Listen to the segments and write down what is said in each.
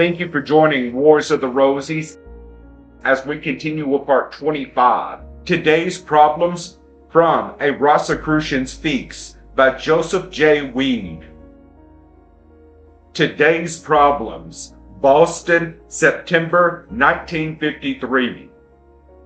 Thank you for joining Wars of the Rosies as we continue with part 25. Today's problems from A Rosicrucian Speaks by Joseph J. Weed. Today's problems. Boston, September 1953.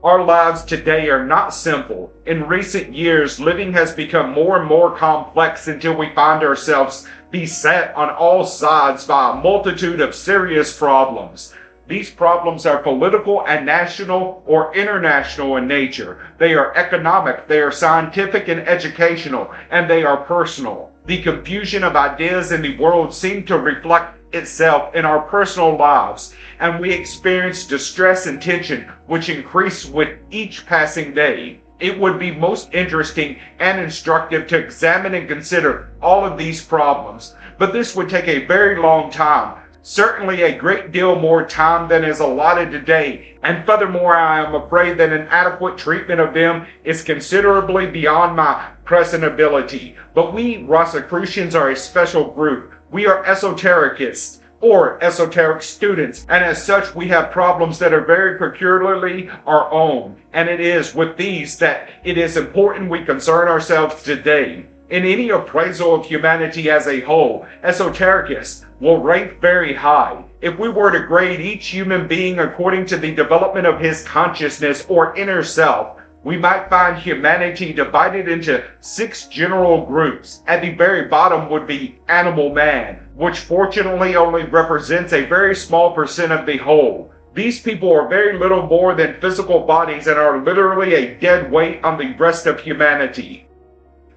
Our lives today are not simple. In recent years, living has become more and more complex until we find ourselves beset on all sides by a multitude of serious problems. These problems are political and national or international in nature. They are economic, they are scientific and educational, and they are personal. The confusion of ideas in the world seems to reflect itself in our personal lives, and we experience distress and tension which increase with each passing day. It would be most interesting and instructive to examine and consider all of these problems, but this would take a very long time, certainly a great deal more time than is allotted today, and furthermore I am afraid that an adequate treatment of them is considerably beyond my present ability. But we Rosicrucians are a special group. We are esotericists, or esoteric students, and as such we have problems that are very peculiarly our own, and it is with these that it is important we concern ourselves today. In any appraisal of humanity as a whole, esotericists will rank very high. If we were to grade each human being according to the development of his consciousness or inner self, we might find humanity divided into 6 general groups. At the very bottom would be animal man, which fortunately only represents a very small percent of the whole. These people are very little more than physical bodies and are literally a dead weight on the rest of humanity.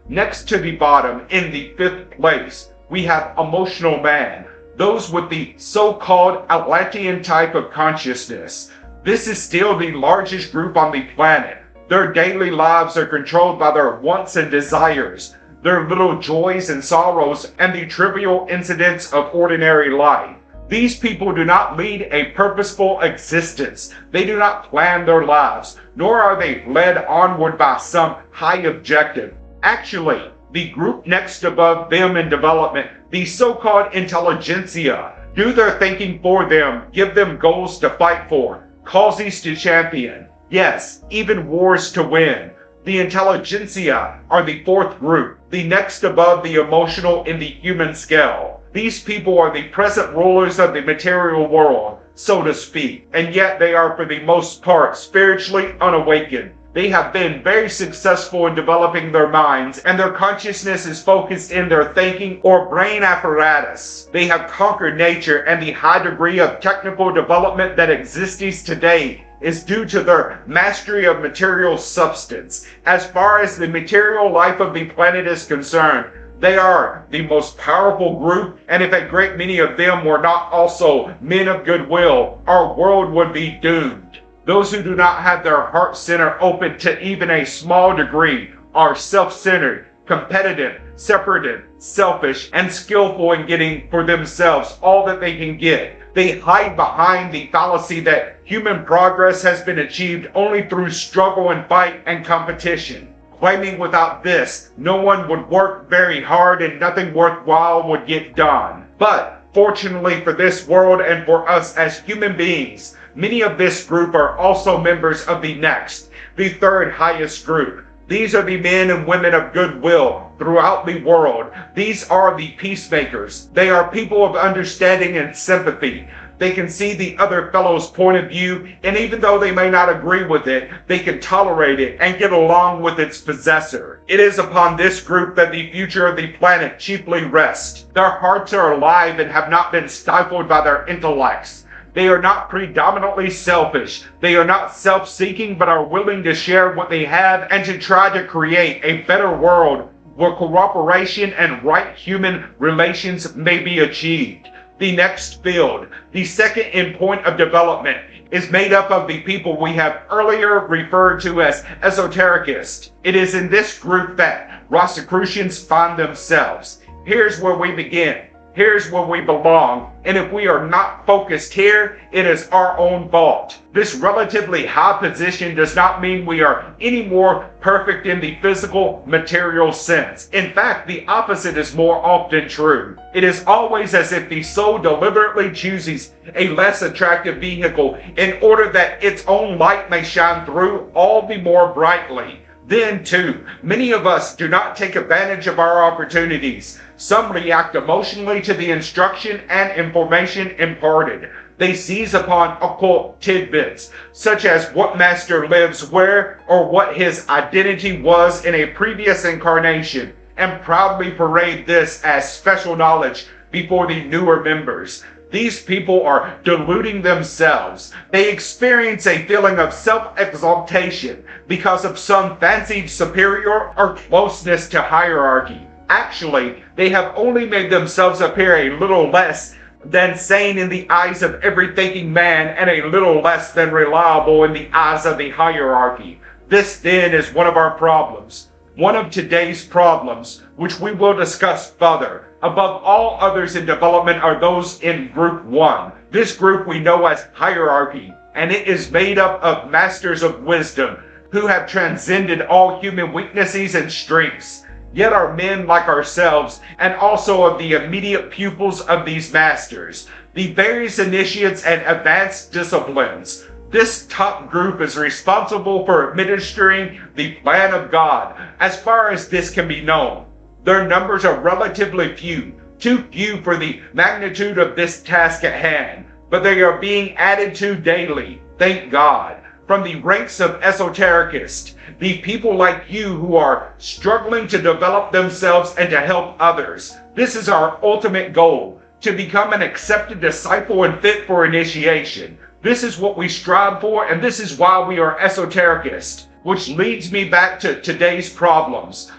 Next to the bottom, in the 5th place, we have emotional man, those with the so-called Atlantean type of consciousness. This is still the largest group on the planet. Their daily lives are controlled by their wants and desires, their little joys and sorrows, and the trivial incidents of ordinary life. These people do not lead a purposeful existence. They do not plan their lives, nor are they led onward by some high objective. Actually, the group next above them in development, the so-called intelligentsia, do their thinking for them, give them goals to fight for, causes to champion. Yes, even wars to win. The intelligentsia are the 4th group, the next above the emotional in the human scale. These people are the present rulers of the material world, so to speak, and yet they are for the most part spiritually unawakened. They have been very successful in developing their minds, and their consciousness is focused in their thinking or brain apparatus. They have conquered nature, and the high degree of technical development that exists today is due to their mastery of material substance. As far as the material life of the planet is concerned, they are the most powerful group, and if a great many of them were not also men of goodwill, our world would be doomed. Those who do not have their heart center open to even a small degree are self-centered, competitive, separative, selfish, and skillful in getting for themselves all that they can get. They hide behind the fallacy that human progress has been achieved only through struggle and fight and competition, claiming without this, no one would work very hard and nothing worthwhile would get done. But fortunately for this world and for us as human beings, many of this group are also members of the next, the 3rd highest group. These are the men and women of goodwill throughout the world. These are the peacemakers. They are people of understanding and sympathy. They can see the other fellow's point of view, and even though they may not agree with it, they can tolerate it and get along with its possessor. It is upon this group that the future of the planet chiefly rests. Their hearts are alive and have not been stifled by their intellects. They are not predominantly selfish. They are not self-seeking, but are willing to share what they have and to try to create a better world where cooperation and right human relations may be achieved. The next field, the second in point of development, is made up of the people we have earlier referred to as esotericists. It is in this group that Rosicrucians find themselves. Here's where we begin. Here's where we belong, and if we are not focused here, it is our own fault. This relatively high position does not mean we are any more perfect in the physical, material sense. In fact, the opposite is more often true. It is always as if the soul deliberately chooses a less attractive vehicle in order that its own light may shine through all the more brightly. Then, too, many of us do not take advantage of our opportunities. Some react emotionally to the instruction and information imparted. They seize upon occult tidbits, such as what master lives where or what his identity was in a previous incarnation, and proudly parade this as special knowledge before the newer members. These people are deluding themselves. They experience a feeling of self-exaltation because of some fancied superior or closeness to hierarchy. Actually, they have only made themselves appear a little less than sane in the eyes of every thinking man and a little less than reliable in the eyes of the hierarchy. This then is one of our problems. One of today's problems, which we will discuss further. Above all others in development are those in Group 1. This group we know as hierarchy, and it is made up of masters of wisdom who have transcended all human weaknesses and strengths, yet are men like ourselves, and also of the immediate pupils of these masters, the various initiates and advanced disciplines. This top group is responsible for administering the plan of God, as far as this can be known. Their numbers are relatively few, too few for the magnitude of this task at hand, but they are being added to daily, thank God, from the ranks of esotericists, the people like you who are struggling to develop themselves and to help others. This is our ultimate goal, to become an accepted disciple and fit for initiation. This is what we strive for, and this is why we are esotericists, which leads me back to today's problems.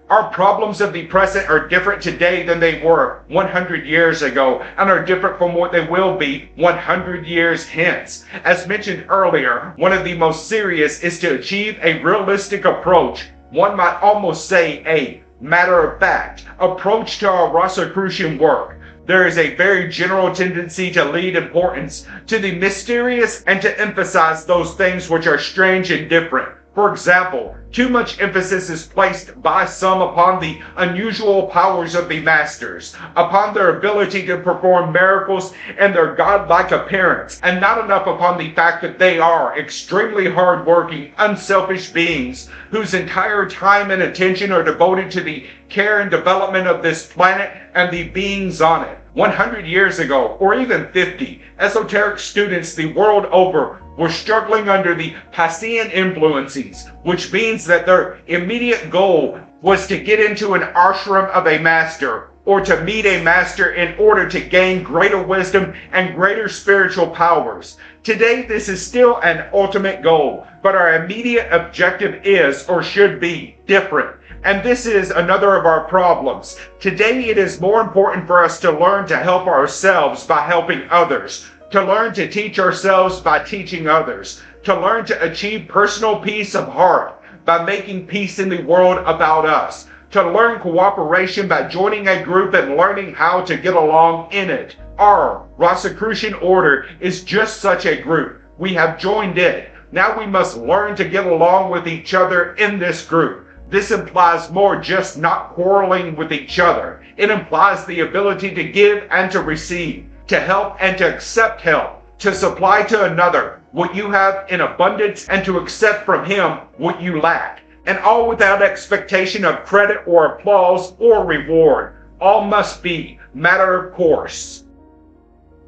Our problems of the present are different today than they were 100 years ago, and are different from what they will be 100 years hence. As mentioned earlier, one of the most serious is to achieve a realistic approach, one might almost say a matter-of-fact approach to our Rosicrucian work. There is a very general tendency to lead importance to the mysterious and to emphasize those things which are strange and different. For example, too much emphasis is placed by some upon the unusual powers of the masters, upon their ability to perform miracles and their godlike appearance, and not enough upon the fact that they are extremely hard-working, unselfish beings whose entire time and attention are devoted to the care and development of this planet and the beings on it. 100 years ago, or even 50, esoteric students the world over were struggling under the Passean influences, which means that their immediate goal was to get into an ashram of a master, or to meet a master in order to gain greater wisdom and greater spiritual powers. Today, this is still an ultimate goal, but our immediate objective is, or should be, different. And this is another of our problems. Today, it is more important for us to learn to help ourselves by helping others, to learn to teach ourselves by teaching others, to learn to achieve personal peace of heart by making peace in the world about us, to learn cooperation by joining a group and learning how to get along in it. Our Rosicrucian order is just such a group. We have joined it. Now we must learn to get along with each other in this group. This implies more just not quarreling with each other. It implies the ability to give and to receive, to help and to accept help, to supply to another what you have in abundance and to accept from him what you lack. And all without expectation of credit or applause or reward. All must be matter of course.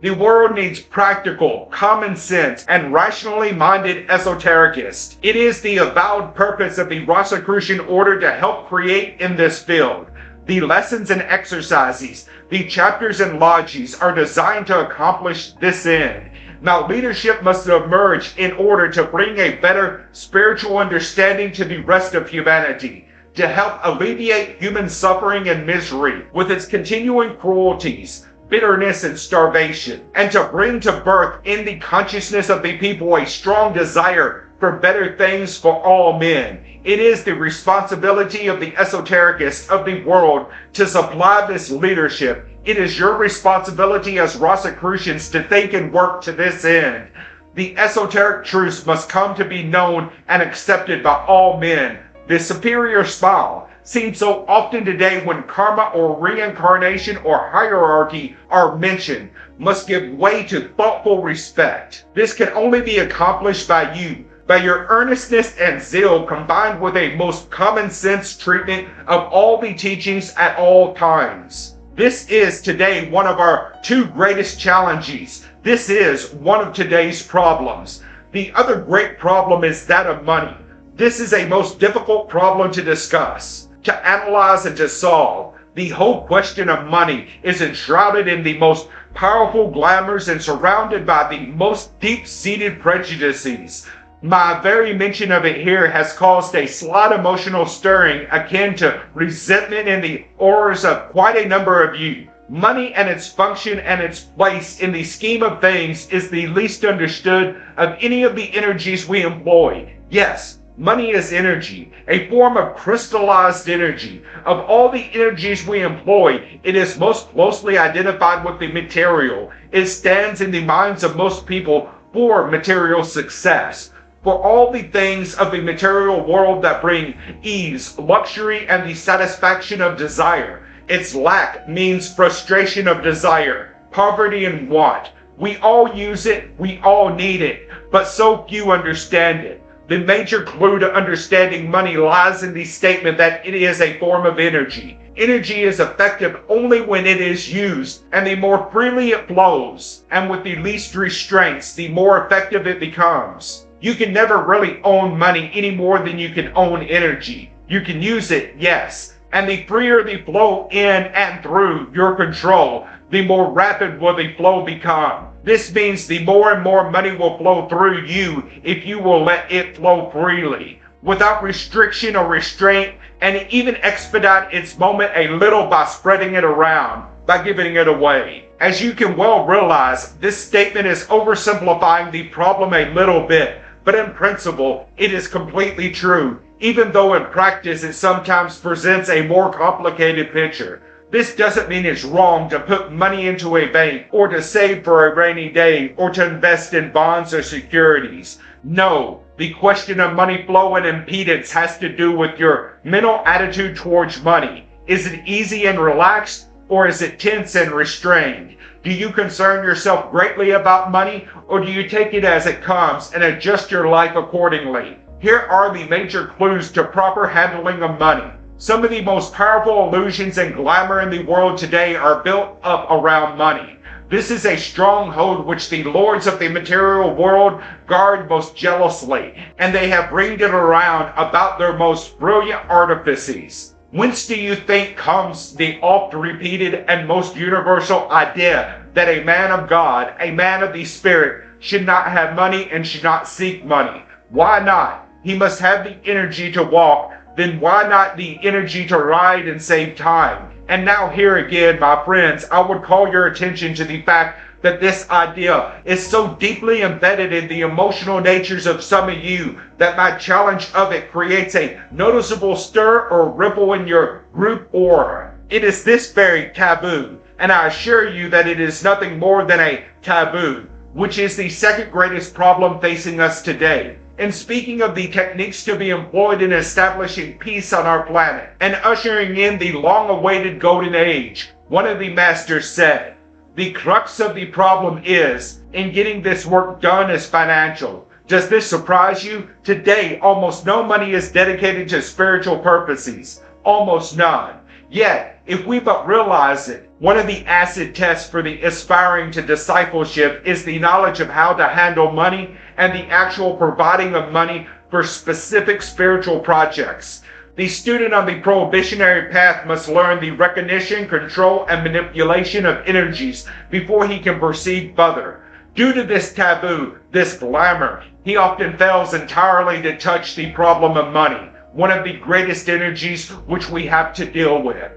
The world needs practical, common sense, and rationally minded esotericists. It is the avowed purpose of the Rosicrucian order to help create in this field. The lessons and exercises, the chapters and lodges are designed to accomplish this end. Now, leadership must emerge in order to bring a better spiritual understanding to the rest of humanity, to help alleviate human suffering and misery with its continuing cruelties, bitterness and starvation, and to bring to birth in the consciousness of the people a strong desire for better things for all men. It is the responsibility of the esotericists of the world to supply this leadership. It is your responsibility as Rosicrucians to think and work to this end. The esoteric truths must come to be known and accepted by all men. The superior smile, seen so often today when karma or reincarnation or hierarchy are mentioned, must give way to thoughtful respect. This can only be accomplished by you, by your earnestness and zeal combined with a most common sense treatment of all the teachings at all times. This is today one of our two greatest challenges. This is one of today's problems. The other great problem is that of money. This is a most difficult problem to discuss, to analyze, and to solve. The whole question of money is enshrouded in the most powerful glamours and surrounded by the most deep-seated prejudices. My very mention of it here has caused a slight emotional stirring akin to resentment in the auras of quite a number of you. Money and its function and its place in the scheme of things is the least understood of any of the energies we employ. Yes, money is energy, a form of crystallized energy. Of all the energies we employ, it is most closely identified with the material. It stands in the minds of most people for material success, for all the things of the material world that bring ease, luxury, and the satisfaction of desire. Its lack means frustration of desire, poverty, and want. We all use it, we all need it, but so few understand it. The major clue to understanding money lies in the statement that it is a form of energy. Energy is effective only when it is used, and the more freely it flows, and with the least restraints, the more effective it becomes. You can never really own money any more than you can own energy. You can use it, yes, and the freer the flow in and through your control, the more rapid will the flow become. This means the more and more money will flow through you if you will let it flow freely, without restriction or restraint, and even expedite its moment a little by spreading it around, by giving it away. As you can well realize, this statement is oversimplifying the problem a little bit, but in principle, it is completely true, even though in practice it sometimes presents a more complicated picture. This doesn't mean it's wrong to put money into a bank, or to save for a rainy day, or to invest in bonds or securities. No, the question of money flow and impedance has to do with your mental attitude towards money. Is it easy and relaxed, or is it tense and restrained? Do you concern yourself greatly about money, or do you take it as it comes and adjust your life accordingly? Here are the major clues to proper handling of money. Some of the most powerful illusions and glamour in the world today are built up around money. This is a stronghold which the lords of the material world guard most jealously, and they have ringed it around about their most brilliant artifices. Whence do you think comes the oft-repeated and most universal idea that a man of God, a man of the Spirit, should not have money and should not seek money? Why not? He must have the energy to walk. Then why not the energy to ride and save time? And now here again, my friends, I would call your attention to the fact that this idea is so deeply embedded in the emotional natures of some of you that my challenge of it creates a noticeable stir or ripple in your group aura. It is this very taboo, and I assure you that it is nothing more than a taboo, which is the second greatest problem facing us today. In speaking of the techniques to be employed in establishing peace on our planet and ushering in the long-awaited golden age, one of the masters said, "The crux of the problem is, in getting this work done, is financial." Does this surprise you? Today, almost no money is dedicated to spiritual purposes. Almost none. Yet, if we but realize it, one of the acid tests for the aspiring to discipleship is the knowledge of how to handle money and the actual providing of money for specific spiritual projects. The student on the prohibitionary path must learn the recognition, control, and manipulation of energies before he can proceed further. Due to this taboo, this glamour, he often fails entirely to touch the problem of money, one of the greatest energies which we have to deal with.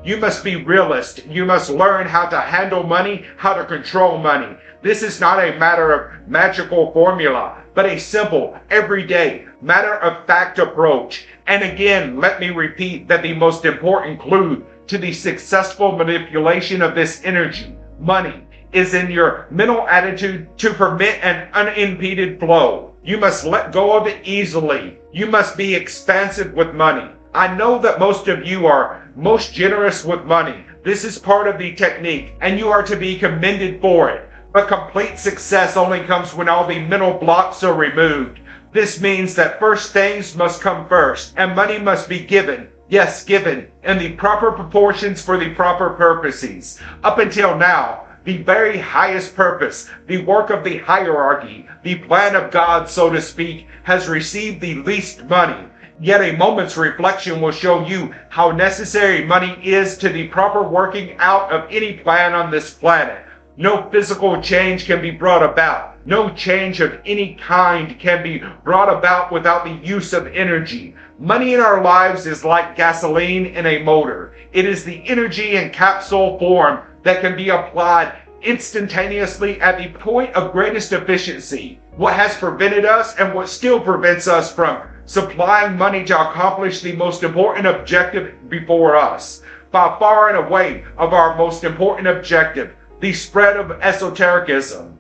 You must be realist. You must learn how to handle money, how to control money. This is not a matter of magical formula, but a simple, everyday, matter-of-fact approach. And again, let me repeat that the most important clue to the successful manipulation of this energy, money, is in your mental attitude to permit an unimpeded flow. You must let go of it easily. You must be expansive with money. I know that most of you are most generous with money. This is part of the technique, and you are to be commended for it. But complete success only comes when all the mental blocks are removed. This means that first things must come first, and money must be given. Yes, given in the proper proportions for the proper purposes. Up until now, the very highest purpose, the work of the hierarchy, the plan of God, so to speak, has received the least money. Yet a moment's reflection will show you how necessary money is to the proper working out of any plan on this planet. No physical change can be brought about. No change of any kind can be brought about without the use of energy. Money in our lives is like gasoline in a motor. It is the energy in capsule form that can be applied instantaneously at the point of greatest efficiency. What has prevented us and what still prevents us from supplying money to accomplish the most important objective before us, by far and away of our most important objective, the spread of esotericism.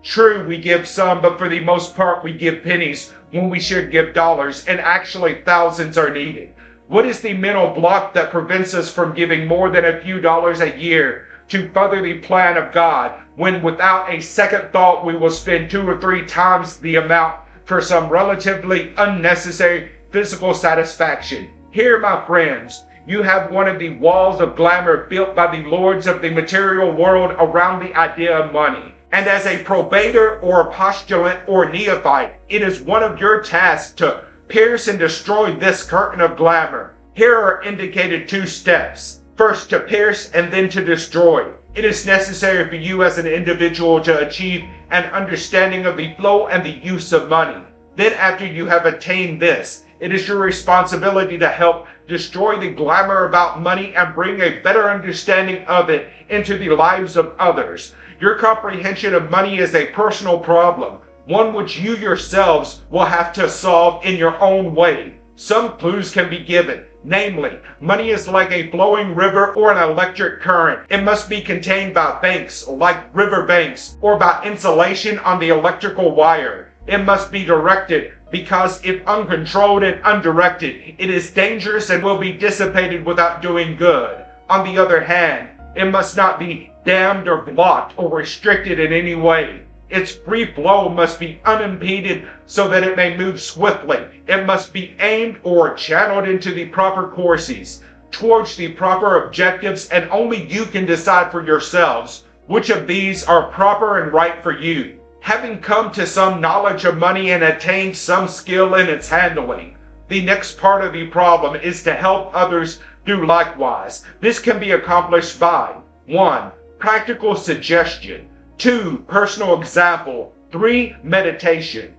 True, we give some, but for the most part we give pennies when we should give dollars, and actually thousands are needed. What is the mental block that prevents us from giving more than a few dollars a year to further the plan of God, when without a second thought we will spend 2 or 3 times the amount for some relatively unnecessary physical satisfaction? Here, my friends, you have one of the walls of glamour built by the lords of the material world around the idea of money. And as a probator or a postulant or neophyte, it is one of your tasks to pierce and destroy this curtain of glamour. Here are indicated 2 steps. First, to pierce and then to destroy. It is necessary for you as an individual to achieve an understanding of the flow and the use of money. Then after you have attained this, it is your responsibility to help destroy the glamour about money and bring a better understanding of it into the lives of others. Your comprehension of money is a personal problem, one which you yourselves will have to solve in your own way. Some clues can be given. Namely, money is like a flowing river or an electric current. It must be contained by banks, like river banks, or by insulation on the electrical wire. It must be directed, because if uncontrolled and undirected, it is dangerous and will be dissipated without doing good. On the other hand, it must not be dammed or blocked or restricted in any way. Its free flow must be unimpeded so that it may move swiftly. It must be aimed or channeled into the proper courses, towards the proper objectives, and only you can decide for yourselves which of these are proper and right for you. Having come to some knowledge of money and attained some skill in its handling, the next part of the problem is to help others do likewise. This can be accomplished by 1. Practical suggestion, 2. Personal example, 3. Meditation.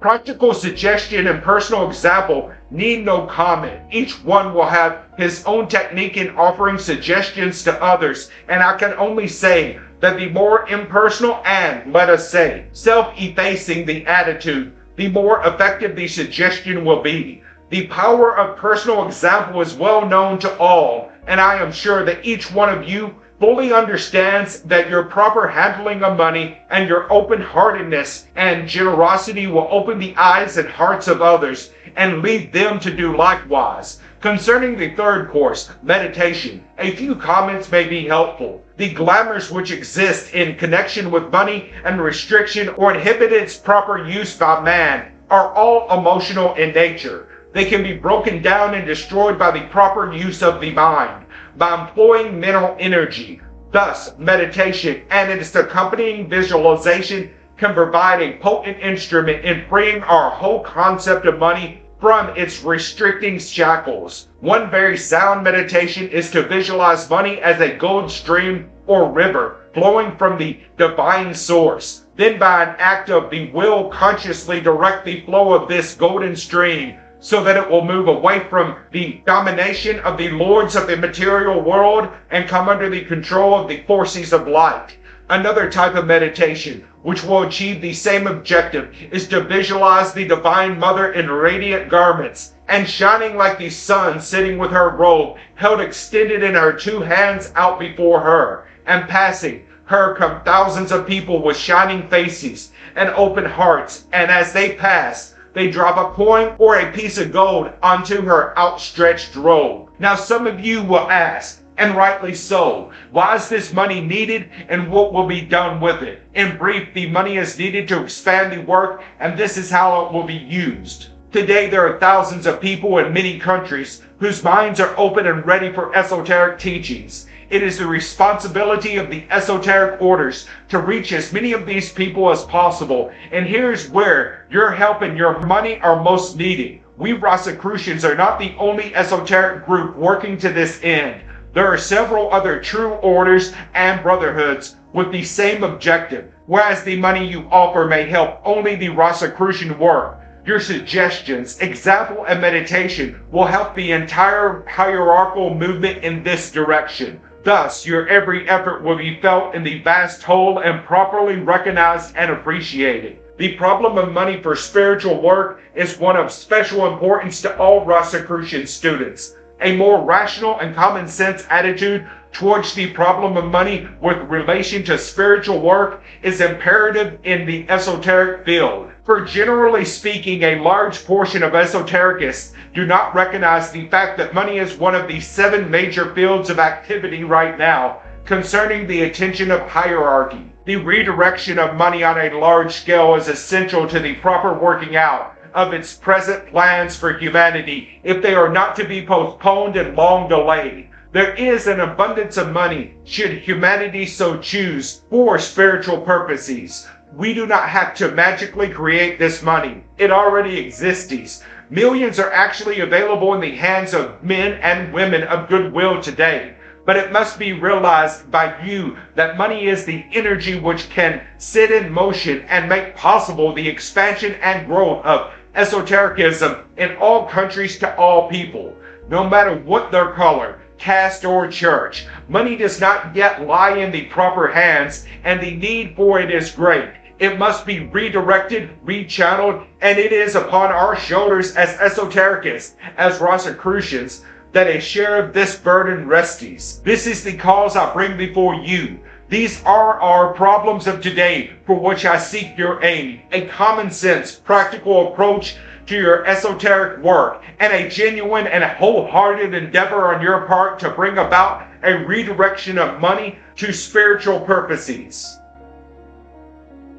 Practical suggestion and personal example need no comment. Each one will have his own technique in offering suggestions to others, and I can only say that the more impersonal and, let us say, self-effacing the attitude, the more effective the suggestion will be. The power of personal example is well known to all, and I am sure that each one of you fully understands that your proper handling of money and your open-heartedness and generosity will open the eyes and hearts of others and lead them to do likewise. Concerning the third course, meditation, a few comments may be helpful. The glamours which exist in connection with money and restriction or inhibit its proper use by man are all emotional in nature. They can be broken down and destroyed by the proper use of the mind, by employing mental energy. Thus, meditation and its accompanying visualization can provide a potent instrument in freeing our whole concept of money from its restricting shackles. One very sound meditation is to visualize money as a gold stream or river flowing from the divine source. Then by an act of the will, consciously direct the flow of this golden stream so that it will move away from the domination of the lords of the material world and come under the control of the forces of light. Another type of meditation, which will achieve the same objective, is to visualize the Divine Mother in radiant garments and shining like the sun, sitting with her robe held extended in her two hands out before her, and passing her come thousands of people with shining faces and open hearts, and as they pass, they drop a coin or a piece of gold onto her outstretched robe. Now some of you will ask, and rightly so, why is this money needed and what will be done with it? In brief, the money is needed to expand the work, and this is how it will be used. Today there are thousands of people in many countries whose minds are open and ready for esoteric teachings. It is the responsibility of the esoteric orders to reach as many of these people as possible, and here's where your help and your money are most needed. We Rosicrucians are not the only esoteric group working to this end. There are several other true orders and brotherhoods with the same objective. Whereas the money you offer may help only the Rosicrucian work, your suggestions, example, and meditation will help the entire hierarchical movement in this direction. Thus, your every effort will be felt in the vast whole and properly recognized and appreciated. The problem of money for spiritual work is one of special importance to all Rosicrucian students. A more rational and common sense attitude towards the problem of money with relation to spiritual work is imperative in the esoteric field. For generally speaking, a large portion of esotericists do not recognize the fact that money is one of the 7 major fields of activity right now concerning the attention of hierarchy. The redirection of money on a large scale is essential to the proper working out of its present plans for humanity if they are not to be postponed and long delayed. There is an abundance of money, should humanity so choose, for spiritual purposes. We do not have to magically create this money. It already exists. Millions are actually available in the hands of men and women of goodwill today. But it must be realized by you that money is the energy which can set in motion and make possible the expansion and growth of esotericism in all countries to all people, no matter what their color, caste, or church. Money does not yet lie in the proper hands, and the need for it is great. It must be redirected, rechanneled, and it is upon our shoulders as esotericists, as Rosicrucians, that a share of this burden rests. This is the cause I bring before you. These are our problems of today, for which I seek your aid, a common sense, practical approach to your esoteric work, and a genuine and wholehearted endeavor on your part to bring about a redirection of money to spiritual purposes.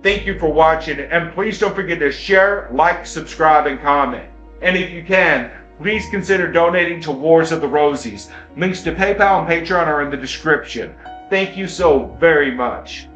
Thank you for watching, and please don't forget to share, like, subscribe, and comment. And if you can, please consider donating to Wars of the Rosies. Links to PayPal and Patreon are in the description. Thank you so very much.